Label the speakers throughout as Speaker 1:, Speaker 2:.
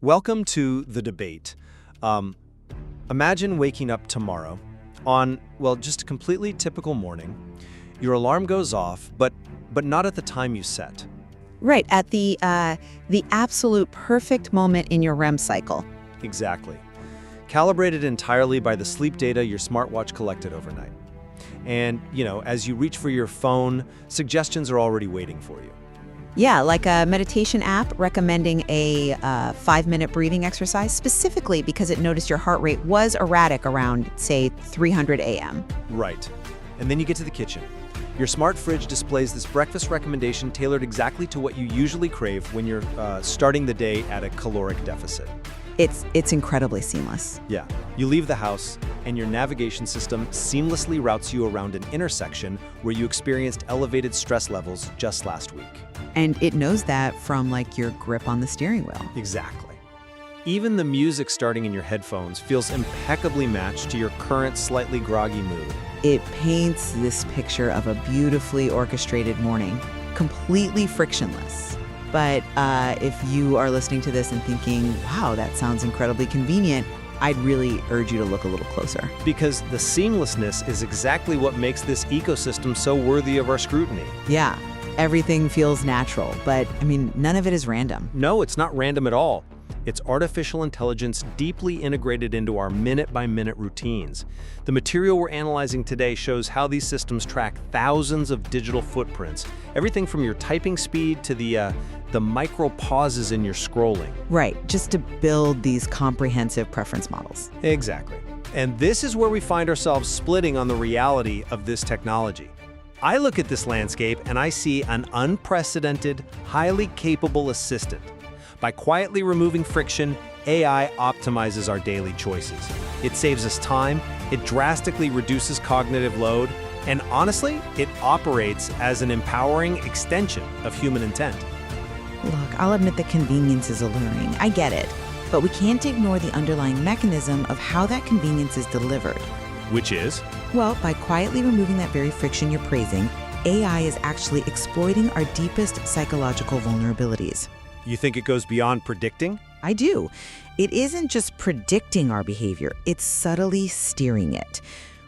Speaker 1: Welcome to the debate. Imagine waking up tomorrow on, well, just a completely typical morning. Your alarm goes off, but not at the time you set.
Speaker 2: Right, at the absolute perfect moment in your REM cycle.
Speaker 1: Exactly. Calibrated entirely by the sleep data your smartwatch collected overnight. And, as you reach for your phone, suggestions are already waiting for you.
Speaker 2: Yeah, like a meditation app recommending a 5-minute breathing exercise specifically because it noticed your heart rate was erratic around, say, 300 a.m.
Speaker 1: Right. And then you get to the kitchen. Your smart fridge displays this breakfast recommendation tailored exactly to what you usually crave when you're starting the day at a caloric deficit.
Speaker 2: It's incredibly seamless.
Speaker 1: Yeah. You leave the house, and your navigation system seamlessly routes you around an intersection where you experienced elevated stress levels just last week.
Speaker 2: And it knows that from, your grip on the steering wheel.
Speaker 1: Exactly. Even the music starting in your headphones feels impeccably matched to your current slightly groggy mood.
Speaker 2: It paints this picture of a beautifully orchestrated morning, completely frictionless. But if you are listening to this and thinking, wow, that sounds incredibly convenient, I'd really urge you to look a little closer.
Speaker 1: Because the seamlessness is exactly what makes this ecosystem so worthy of our scrutiny.
Speaker 2: Yeah, everything feels natural, but none of it is random.
Speaker 1: No, it's not random at all. It's artificial intelligence deeply integrated into our minute-by-minute routines. The material we're analyzing today shows how these systems track thousands of digital footprints, everything from your typing speed to the micro pauses in your scrolling.
Speaker 2: Right, just to build these comprehensive preference models.
Speaker 1: Exactly. And this is where we find ourselves splitting on the reality of this technology. I look at this landscape and I see an unprecedented, highly capable assistant. By quietly removing friction, AI optimizes our daily choices. It saves us time, it drastically reduces cognitive load, and honestly, it operates as an empowering extension of human intent.
Speaker 2: Look, I'll admit that convenience is alluring. I get it. But we can't ignore the underlying mechanism of how that convenience is delivered.
Speaker 1: Which is?
Speaker 2: Well, by quietly removing that very friction you're praising, AI is actually exploiting our deepest psychological vulnerabilities.
Speaker 1: You think it goes beyond predicting?
Speaker 2: I do. It isn't just predicting our behavior, it's subtly steering it.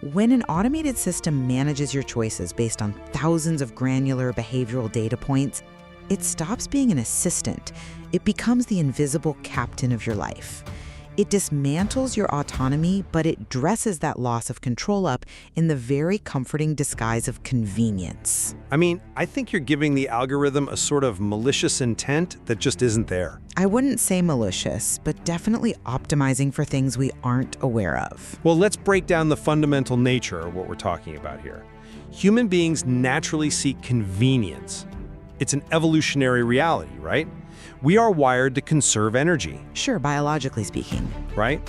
Speaker 2: When an automated system manages your choices based on thousands of granular behavioral data points, it stops being an assistant. It becomes the invisible captain of your life. It dismantles your autonomy, but it dresses that loss of control up in the very comforting disguise of convenience.
Speaker 1: I think you're giving the algorithm a sort of malicious intent that just isn't there.
Speaker 2: I wouldn't say malicious, but definitely optimizing for things we aren't aware of.
Speaker 1: Well, let's break down the fundamental nature of what we're talking about here. Human beings naturally seek convenience. It's an evolutionary reality, right? We are wired to conserve energy.
Speaker 2: Sure, biologically speaking.
Speaker 1: Right?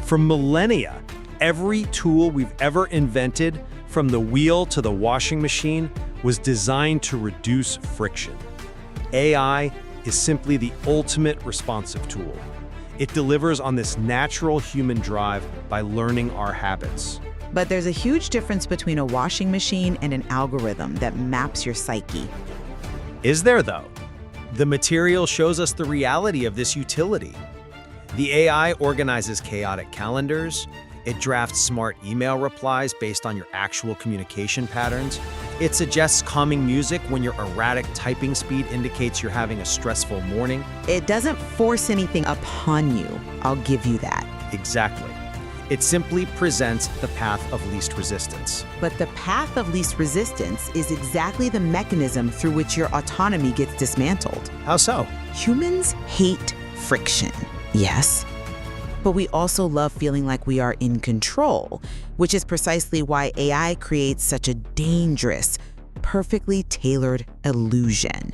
Speaker 1: For millennia, every tool we've ever invented, from the wheel to the washing machine, was designed to reduce friction. AI is simply the ultimate responsive tool. It delivers on this natural human drive by learning our habits.
Speaker 2: But there's a huge difference between a washing machine and an algorithm that maps your psyche.
Speaker 1: Is there, though? The material shows us the reality of this utility. The AI organizes chaotic calendars. It drafts smart email replies based on your actual communication patterns. It suggests calming music when your erratic typing speed indicates you're having a stressful morning.
Speaker 2: It doesn't force anything upon you. I'll give you that.
Speaker 1: Exactly. It simply presents the path of least resistance.
Speaker 2: But the path of least resistance is exactly the mechanism through which your autonomy gets dismantled.
Speaker 1: How so?
Speaker 2: Humans hate friction, yes. But we also love feeling like we are in control, which is precisely why AI creates such a dangerous, perfectly tailored illusion.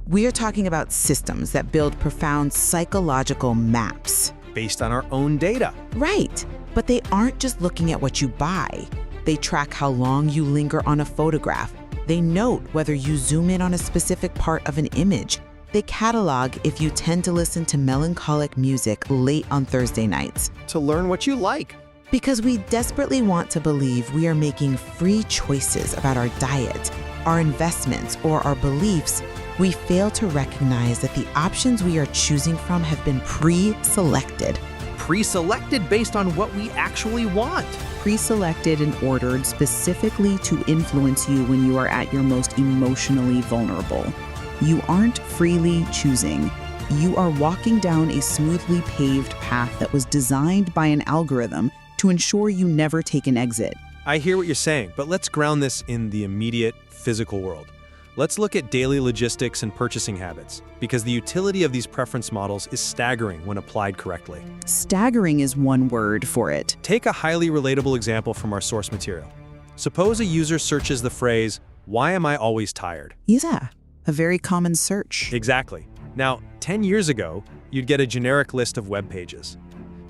Speaker 2: We are talking about systems that build profound psychological maps.
Speaker 1: Based on our own data.
Speaker 2: Right, but they aren't just looking at what you buy. They track how long you linger on a photograph. They note whether you zoom in on a specific part of an image. They catalog if you tend to listen to melancholic music late on Thursday nights.
Speaker 1: To learn what you like.
Speaker 2: Because we desperately want to believe we are making free choices about our diet, our investments, or our beliefs, We fail to recognize that the options we are choosing from have been pre-selected.
Speaker 1: Pre-selected based on what we actually want.
Speaker 2: Pre-selected and ordered specifically to influence you when you are at your most emotionally vulnerable. You aren't freely choosing. You are walking down a smoothly paved path that was designed by an algorithm to ensure you never take an exit.
Speaker 1: I hear what you're saying, but let's ground this in the immediate physical world. Let's look at daily logistics and purchasing habits, because the utility of these preference models is staggering when applied correctly.
Speaker 2: Staggering is one word for it.
Speaker 1: Take a highly relatable example from our source material. Suppose a user searches the phrase, "Why am I always tired?"
Speaker 2: Yeah, a very common search.
Speaker 1: Exactly. Now, 10 years ago, you'd get a generic list of web pages.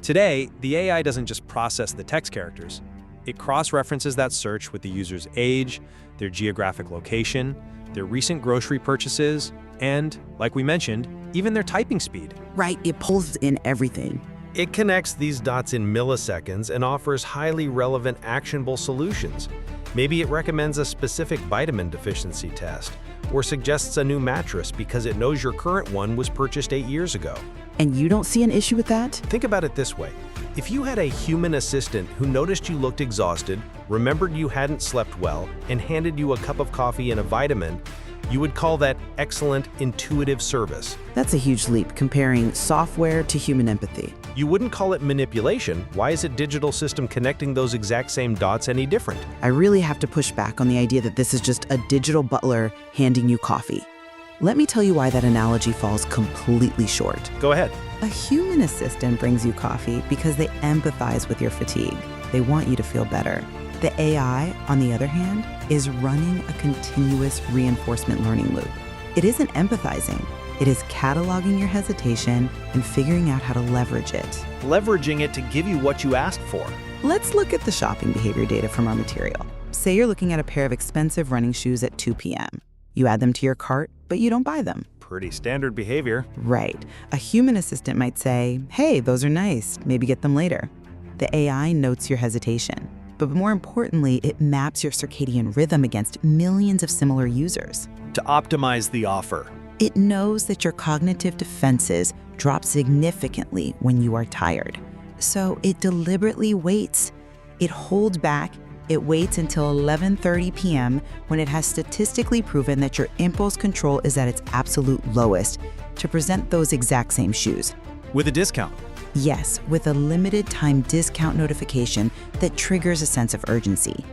Speaker 1: Today, the AI doesn't just process the text characters. It cross-references that search with the user's age, their geographic location, their recent grocery purchases, and, like we mentioned, even their typing speed.
Speaker 2: Right, it pulls in everything.
Speaker 1: It connects these dots in milliseconds and offers highly relevant, actionable solutions. Maybe it recommends a specific vitamin deficiency test, or suggests a new mattress because it knows your current one was purchased 8 years ago.
Speaker 2: And you don't see an issue with that?
Speaker 1: Think about it this way. If you had a human assistant who noticed you looked exhausted, remembered you hadn't slept well, and handed you a cup of coffee and a vitamin, you would call that excellent, intuitive service.
Speaker 2: That's a huge leap, comparing software to human empathy.
Speaker 1: You wouldn't call it manipulation. Why is a digital system connecting those exact same dots any different?
Speaker 2: I really have to push back on the idea that this is just a digital butler handing you coffee. Let me tell you why that analogy falls completely short.
Speaker 1: Go ahead.
Speaker 2: A human assistant brings you coffee because they empathize with your fatigue. They want you to feel better. The AI, on the other hand, is running a continuous reinforcement learning loop. It isn't empathizing. It is cataloging your hesitation and figuring out how to leverage it.
Speaker 1: Leveraging it to give you what you asked for.
Speaker 2: Let's look at the shopping behavior data from our material. Say you're looking at a pair of expensive running shoes at 2 p.m. You add them to your cart, but you don't buy them.
Speaker 1: Pretty standard behavior.
Speaker 2: Right. A human assistant might say, "Hey, those are nice. Maybe get them later." The AI notes your hesitation. But more importantly, it maps your circadian rhythm against millions of similar users.
Speaker 1: To optimize the offer.
Speaker 2: It knows that your cognitive defenses drop significantly when you are tired. So it deliberately waits. It holds back. It waits until 11:30 p.m. when it has statistically proven that your impulse control is at its absolute lowest to present those exact same shoes.
Speaker 1: With a discount.
Speaker 2: Yes, with a limited time discount notification that triggers a sense of urgency.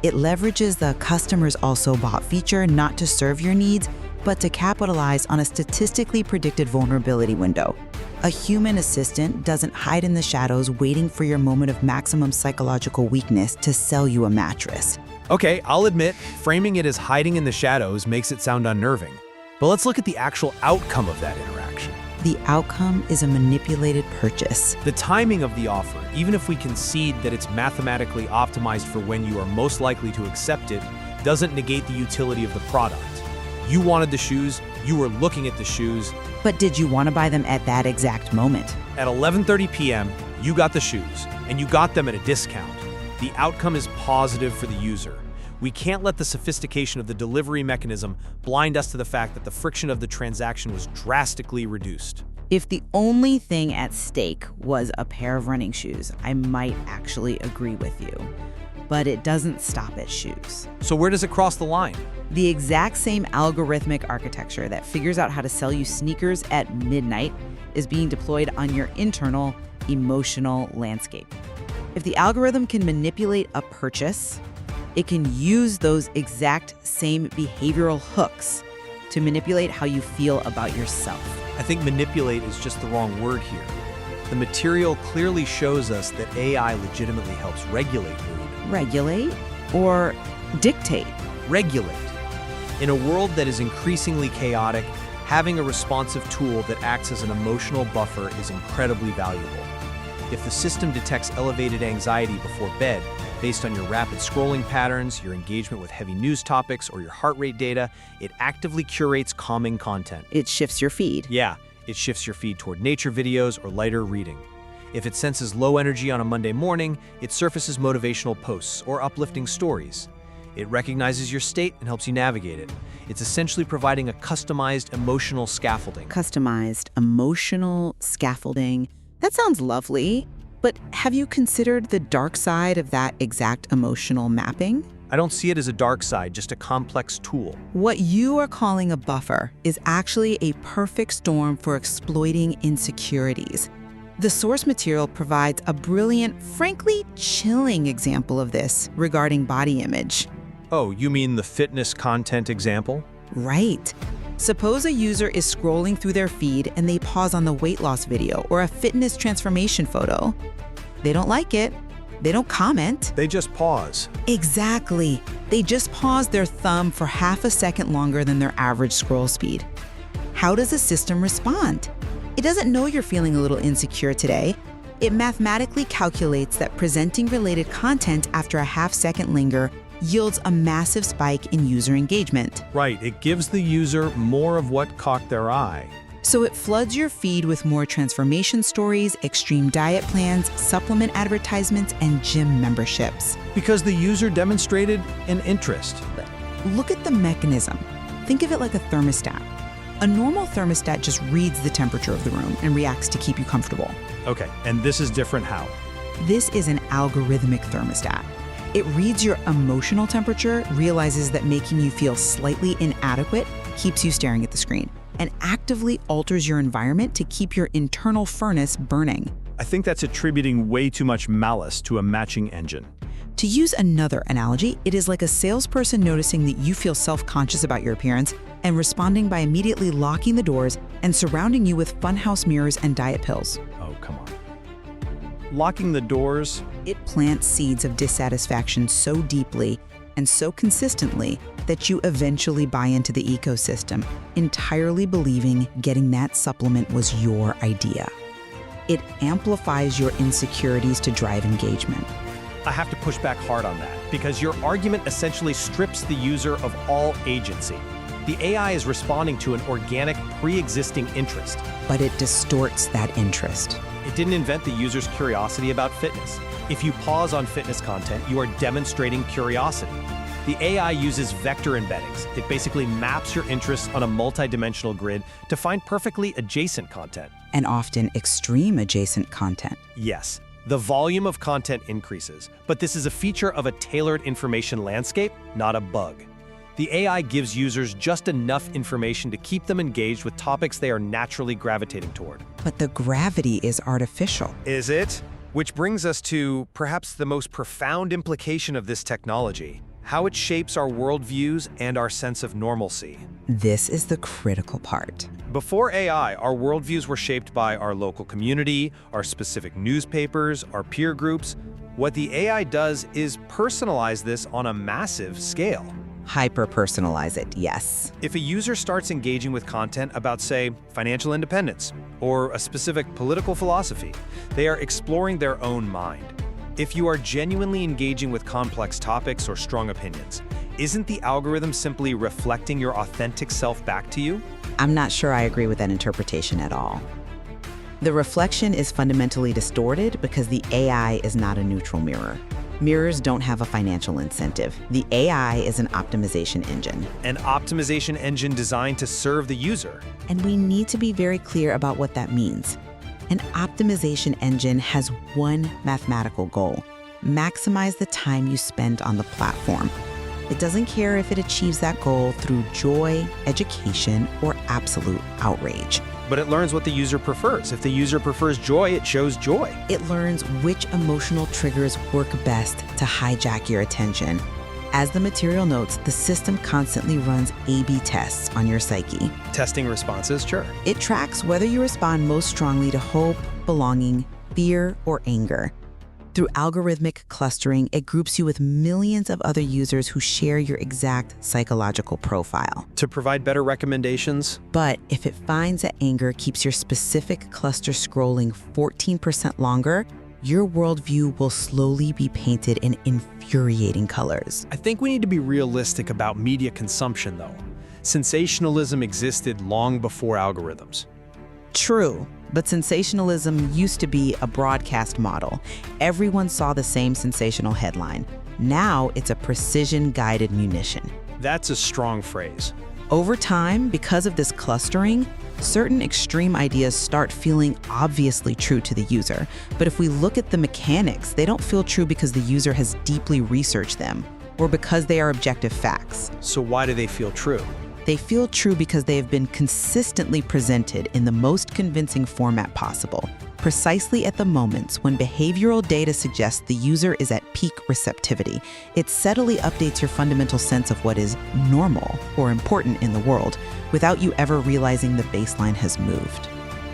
Speaker 2: It leverages the customers also bought feature not to serve your needs, but to capitalize on a statistically predicted vulnerability window. A human assistant doesn't hide in the shadows waiting for your moment of maximum psychological weakness to sell you a mattress.
Speaker 1: Okay, I'll admit, framing it as hiding in the shadows makes it sound unnerving. But let's look at the actual outcome of that interaction.
Speaker 2: The outcome is a manipulated purchase.
Speaker 1: The timing of the offer, even if we concede that it's mathematically optimized for when you are most likely to accept it, doesn't negate the utility of the product. You wanted the shoes, you were looking at the shoes.
Speaker 2: But did you want to buy them at that exact moment?
Speaker 1: At 11:30 p.m., you got the shoes, and you got them at a discount. The outcome is positive for the user. We can't let the sophistication of the delivery mechanism blind us to the fact that the friction of the transaction was drastically reduced.
Speaker 2: If the only thing at stake was a pair of running shoes, I might actually agree with you. But it doesn't stop at shoes.
Speaker 1: So where does it cross the line?
Speaker 2: The exact same algorithmic architecture that figures out how to sell you sneakers at midnight is being deployed on your internal emotional landscape. If the algorithm can manipulate a purchase, it can use those exact same behavioral hooks to manipulate how you feel about yourself.
Speaker 1: I think manipulate is just the wrong word here. The material clearly shows us that AI legitimately helps regulate mood.
Speaker 2: Regulate or dictate?
Speaker 1: Regulate. In a world that is increasingly chaotic, having a responsive tool that acts as an emotional buffer is incredibly valuable. If the system detects elevated anxiety before bed, based on your rapid scrolling patterns, your engagement with heavy news topics, or your heart rate data, it actively curates calming content.
Speaker 2: It shifts your feed.
Speaker 1: Yeah, it shifts your feed toward nature videos or lighter reading. If it senses low energy on a Monday morning, it surfaces motivational posts or uplifting stories. It recognizes your state and helps you navigate it. It's essentially providing a customized emotional scaffolding.
Speaker 2: Customized emotional scaffolding. That sounds lovely, but have you considered the dark side of that exact emotional mapping?
Speaker 1: I don't see it as a dark side, just a complex tool.
Speaker 2: What you are calling a buffer is actually a perfect storm for exploiting insecurities. The source material provides a brilliant, frankly chilling example of this regarding body image.
Speaker 1: Oh, you mean the fitness content example?
Speaker 2: Right. Suppose a user is scrolling through their feed and they pause on the weight loss video or a fitness transformation photo. They don't like it. They don't comment.
Speaker 1: They just pause.
Speaker 2: Exactly. They just pause their thumb for half a second longer than their average scroll speed. How does the system respond? It doesn't know you're feeling a little insecure today. It mathematically calculates that presenting related content after a half-second linger yields a massive spike in user engagement.
Speaker 1: Right, it gives the user more of what caught their eye.
Speaker 2: So it floods your feed with more transformation stories, extreme diet plans, supplement advertisements, and gym memberships.
Speaker 1: Because the user demonstrated an interest.
Speaker 2: Look at the mechanism. Think of it like a thermostat. A normal thermostat just reads the temperature of the room and reacts to keep you comfortable.
Speaker 1: Okay, and this is different how?
Speaker 2: This is an algorithmic thermostat. It reads your emotional temperature, realizes that making you feel slightly inadequate keeps you staring at the screen, and actively alters your environment to keep your internal furnace burning.
Speaker 1: I think that's attributing way too much malice to a matching engine.
Speaker 2: To use another analogy, it is like a salesperson noticing that you feel self-conscious about your appearance and responding by immediately locking the doors and surrounding you with funhouse mirrors and diet pills.
Speaker 1: Oh, come on. Locking the doors?
Speaker 2: It plants seeds of dissatisfaction so deeply and so consistently that you eventually buy into the ecosystem, entirely believing getting that supplement was your idea. It amplifies your insecurities to drive engagement.
Speaker 1: I have to push back hard on that, because your argument essentially strips the user of all agency. The AI is responding to an organic, pre-existing interest.
Speaker 2: But it distorts that interest.
Speaker 1: It didn't invent the user's curiosity about fitness. If you pause on fitness content, you are demonstrating curiosity. The AI uses vector embeddings. It basically maps your interests on a multi-dimensional grid to find perfectly adjacent content.
Speaker 2: And often extreme adjacent content.
Speaker 1: Yes, the volume of content increases, but this is a feature of a tailored information landscape, not a bug. The AI gives users just enough information to keep them engaged with topics they are naturally gravitating toward.
Speaker 2: But the gravity is artificial.
Speaker 1: Is it? Which brings us to perhaps the most profound implication of this technology, how it shapes our worldviews and our sense of normalcy.
Speaker 2: This is the critical part.
Speaker 1: Before AI, our worldviews were shaped by our local community, our specific newspapers, our peer groups. What the AI does is personalize this on a massive scale.
Speaker 2: Hyper-personalize it, yes.
Speaker 1: If a user starts engaging with content about, say, financial independence or a specific political philosophy, they are exploring their own mind. If you are genuinely engaging with complex topics or strong opinions, isn't the algorithm simply reflecting your authentic self back to you?
Speaker 2: I'm not sure I agree with that interpretation at all. The reflection is fundamentally distorted because the AI is not a neutral mirror. Mirrors don't have a financial incentive. The AI is an optimization engine.
Speaker 1: An optimization engine designed to serve the user.
Speaker 2: And we need to be very clear about what that means. An optimization engine has one mathematical goal: maximize the time you spend on the platform. It doesn't care if it achieves that goal through joy, education, or absolute outrage.
Speaker 1: But it learns what the user prefers. If the user prefers joy, it shows joy.
Speaker 2: It learns which emotional triggers work best to hijack your attention. As the material notes, the system constantly runs A/B tests on your psyche.
Speaker 1: Testing responses, sure.
Speaker 2: It tracks whether you respond most strongly to hope, belonging, fear, or anger. Through algorithmic clustering, it groups you with millions of other users who share your exact psychological profile.
Speaker 1: To provide better recommendations?
Speaker 2: But if it finds that anger keeps your specific cluster scrolling 14% longer, your worldview will slowly be painted in infuriating colors.
Speaker 1: I think we need to be realistic about media consumption, though. Sensationalism existed long before algorithms.
Speaker 2: True, but sensationalism used to be a broadcast model. Everyone saw the same sensational headline. Now it's a precision-guided munition.
Speaker 1: That's a strong phrase.
Speaker 2: Over time, because of this clustering, certain extreme ideas start feeling obviously true to the user. But if we look at the mechanics, they don't feel true because the user has deeply researched them or because they are objective facts.
Speaker 1: So why do they feel true?
Speaker 2: They feel true because they have been consistently presented in the most convincing format possible, precisely at the moments when behavioral data suggests the user is at peak receptivity. It subtly updates your fundamental sense of what is normal or important in the world without you ever realizing the baseline has moved.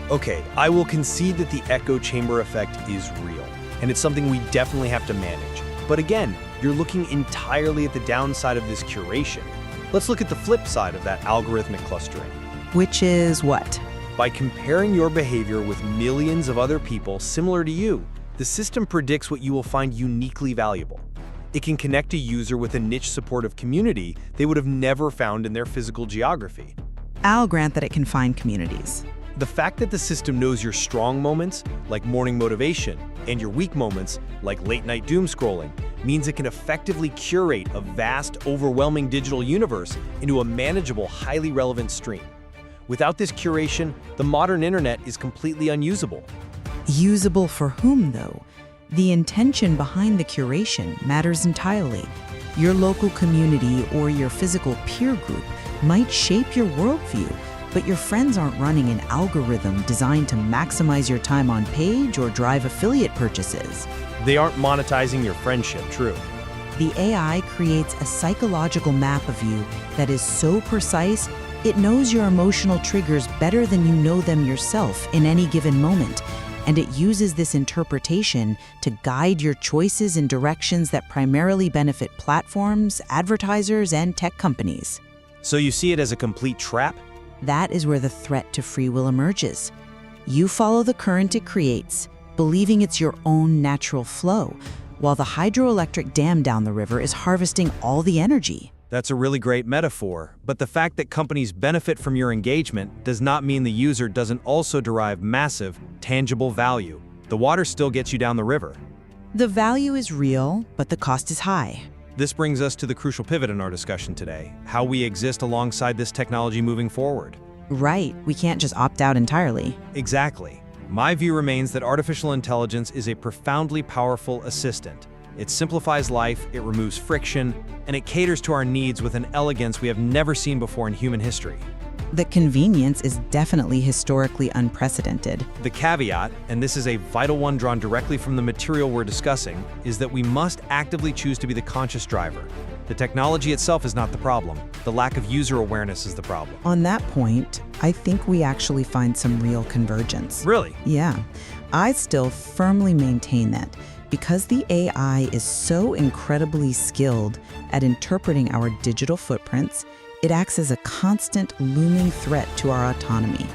Speaker 1: Okay, I will concede that the echo chamber effect is real, and it's something we definitely have to manage. But again, you're looking entirely at the downside of this curation. Let's look at the flip side of that algorithmic clustering.
Speaker 2: Which is what?
Speaker 1: By comparing your behavior with millions of other people similar to you, the system predicts what you will find uniquely valuable. It can connect a user with a niche supportive community they would have never found in their physical geography.
Speaker 2: I'll grant that it can find communities.
Speaker 1: The fact that the system knows your strong moments, like morning motivation, and your weak moments, like late-night doom scrolling, means it can effectively curate a vast, overwhelming digital universe into a manageable, highly relevant stream. Without this curation, the modern internet is completely unusable.
Speaker 2: Usable for whom, though? The intention behind the curation matters entirely. Your local community or your physical peer group might shape your worldview, but your friends aren't running an algorithm designed to maximize your time on page or drive affiliate purchases.
Speaker 1: They aren't monetizing your friendship, true.
Speaker 2: The AI creates a psychological map of you that is so precise, it knows your emotional triggers better than you know them yourself in any given moment, and it uses this interpretation to guide your choices in directions that primarily benefit platforms, advertisers, and tech companies.
Speaker 1: So you see it as a complete trap?
Speaker 2: That is where the threat to free will emerges. You follow the current it creates, believing it's your own natural flow, while the hydroelectric dam down the river is harvesting all the energy.
Speaker 1: That's a really great metaphor, but the fact that companies benefit from your engagement does not mean the user doesn't also derive massive, tangible value. The water still gets you down the river.
Speaker 2: The value is real, but the cost is high.
Speaker 1: This brings us to the crucial pivot in our discussion today, how we exist alongside this technology moving forward.
Speaker 2: Right, we can't just opt out entirely.
Speaker 1: Exactly. My view remains that artificial intelligence is a profoundly powerful assistant. It simplifies life, it removes friction, and it caters to our needs with an elegance we have never seen before in human history.
Speaker 2: The convenience is definitely historically unprecedented.
Speaker 1: The caveat, and this is a vital one drawn directly from the material we're discussing, is that we must actively choose to be the conscious driver. The technology itself is not the problem. The lack of user awareness is the problem.
Speaker 2: On that point, I think we actually find some real convergence.
Speaker 1: Really?
Speaker 2: Yeah. I still firmly maintain that because the AI is so incredibly skilled at interpreting our digital footprints, it acts as a constant looming threat to our autonomy.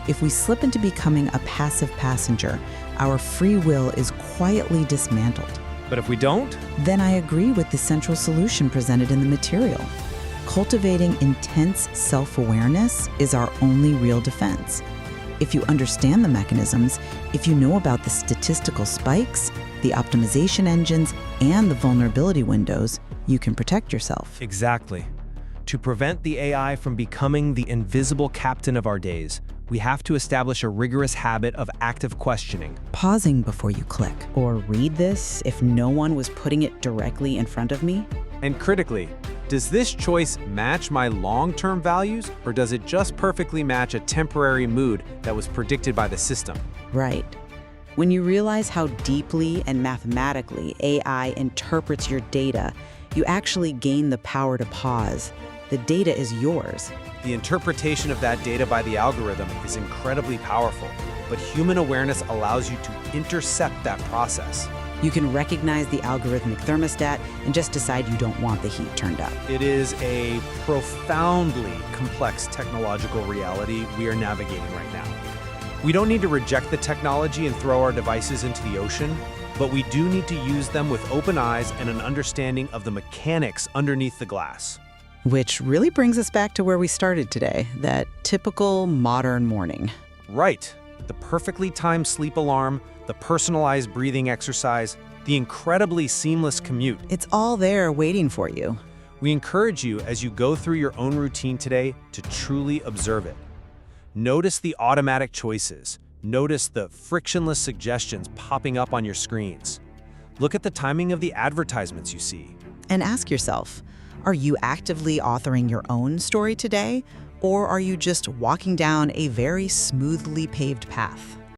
Speaker 2: If we slip into becoming a passive passenger, our free will is quietly dismantled.
Speaker 1: But if we don't?
Speaker 2: Then I agree with the central solution presented in the material. Cultivating intense self-awareness is our only real defense. If you understand the mechanisms, if you know about the statistical spikes, the optimization engines, and the vulnerability windows, you can protect yourself.
Speaker 1: Exactly. To prevent the AI from becoming the invisible captain of our days, we have to establish a rigorous habit of active questioning.
Speaker 2: Pausing before you click.
Speaker 3: Or read this if no one was putting it directly in front of me.
Speaker 1: And critically, does this choice match my long-term values, or does it just perfectly match a temporary mood that was predicted by the system?
Speaker 3: Right. When you realize how deeply and mathematically AI interprets your data, you actually gain the power to pause. The data is yours.
Speaker 1: The interpretation of that data by the algorithm is incredibly powerful, but human awareness allows you to intercept that process.
Speaker 3: You can recognize the algorithmic thermostat and just decide you don't want the heat turned up.
Speaker 1: It is a profoundly complex technological reality we are navigating right now. We don't need to reject the technology and throw our devices into the ocean, but we do need to use them with open eyes and an understanding of the mechanics underneath the glass.
Speaker 3: Which really brings us back to where we started today, that typical modern morning.
Speaker 1: Right. The perfectly timed sleep alarm, the personalized breathing exercise, the incredibly seamless commute.
Speaker 3: It's all there waiting for you.
Speaker 1: We encourage you as you go through your own routine today to truly observe it. Notice the automatic choices. Notice the frictionless suggestions popping up on your screens. Look at the timing of the advertisements you see.
Speaker 3: And ask yourself, are you actively authoring your own story today, or are you just walking down a very smoothly paved path?